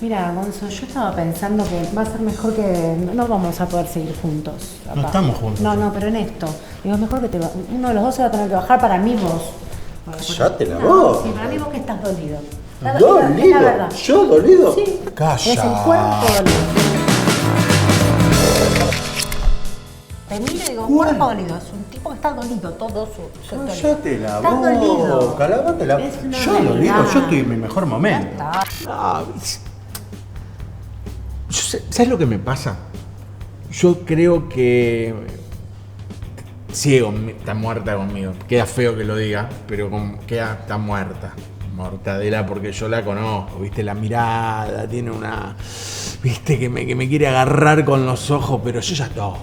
Mira, Gonzo, yo estaba pensando que va a ser mejor que no vamos a poder seguir juntos. No estamos juntos. No, pero en esto. Digo, es mejor que uno de los dos se va a tener que bajar para mí vos. Cállate la voz. Sí, para mí vos que estás dolido. ¿Dolido? Es la verdad. ¿Yo dolido? Sí. Calla. Es el cuerpo dolido. Te miro y digo, cuerpo dolido. Es un tipo que está dolido, todo su Cállate la Estás dolido. boca, lavate la Es una Yo realidad. dolido, yo estoy en mi mejor momento. ¿Sabes lo que me pasa? Yo creo que Ciego está muerta conmigo. Queda feo que lo diga, pero está muerta. Mortadela, porque yo la conozco, viste, la mirada, tiene una. Viste, que me quiere agarrar con los ojos, pero yo ya estoy.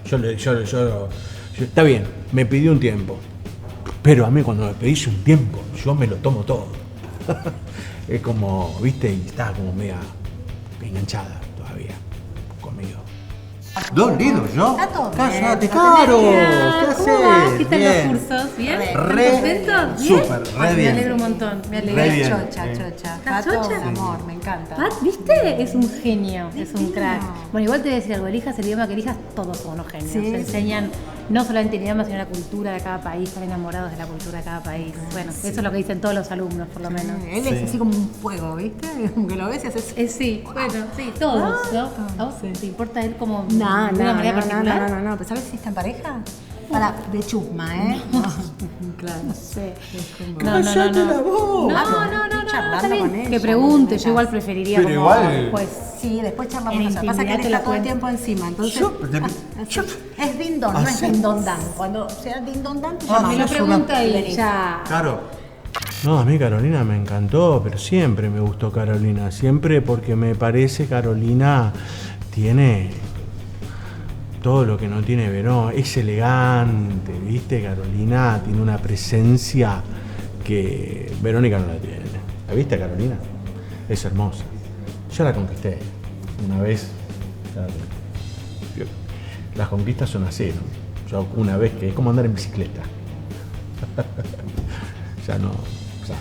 Yo está bien, me pidió un tiempo. Pero a mí cuando me pedís un tiempo, yo me lo tomo todo. Es como, viste, y está como media enganchada todavía conmigo. ¿Dolido yo? Está todo bien. Cállate, Caro. ¿Qué ¿Cómo va? haces? ¿Qué están Bien. los cursos? ¿Bien? ¿Están Re- contentos? ¿Bien? súper, re Ay, bien. Me alegro un montón. Me Re alegro. bien. Chocha. ¿Estás Pato, chocha? un amor, me encanta. Pat, ¿viste? Es un genio, es un Divino. crack. Bueno, igual te voy a decir algo, elijas el idioma que elijas, todos son unos genios. Sí, Se sí. enseñan no solamente el idioma, sino la cultura de cada país, están enamorados de la cultura de cada país. Bueno, eso es lo que dicen todos los alumnos, por lo menos. Él es así como un fuego, ¿viste? Como que lo ves y haces. Sí, bueno, sí, todos, ¿no? ¿A vos te importa él como de No, una manera particular? no. ¿Pero sabes si está en pareja? Para, de chusma, ¿eh? Claro. No sé. como- Cállate la voz. Estoy charlando está bien. con ella, Que pregunte, me yo igual encanta. preferiría Pero como igual- pues Sí, después charlamos. En Lo que pasa es que él intimidad te está lo todo el cuento. tiempo encima, entonces. Es din don, no es Hacé- din don dan. Cuando sea din don dan, te Ah, llamamos. me lo sos pregunta y Venís. ya. Claro. No, a mí Carolina me encantó, pero siempre me gustó Carolina. Siempre porque me parece Carolina tiene todo lo que no tiene Verón. Es elegante, ¿viste? Carolina tiene una presencia que Verónica no la tiene. ¿La viste, Carolina? Es hermosa. Yo la conquisté una vez. Las conquistas son así, ¿no? Yo una vez que es como andar en bicicleta. Ya no, o sea,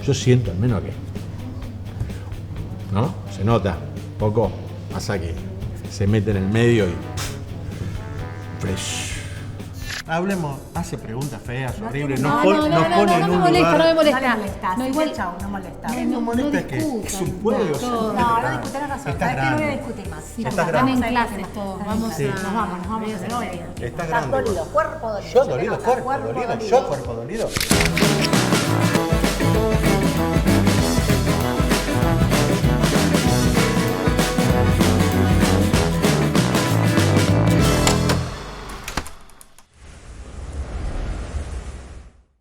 yo siento al menos que, ¿no? Se nota, poco, pasa que se mete en el medio y fresh. Hablemos, hace preguntas feas, horribles, nos pone en no un me molesta, lugar. no me No le molesta. molesta, No, así igual. que chau, no molesta. ¿Qué no molesta? Es que discutan, es un juego. no, siempre. No discutir, tenés razón. Estás ¿Sabes qué? No voy a grande. discutir más. Sí, Estás porque grande. vamos Están en a clases ir, todos, están en vamos clases. a- Nos vamos. Estás Pero bueno. Estás Estás grande. dolido, cuerpo dolido. Yo se te dolido, nota, cuerpo dolido, yo cuerpo dolido.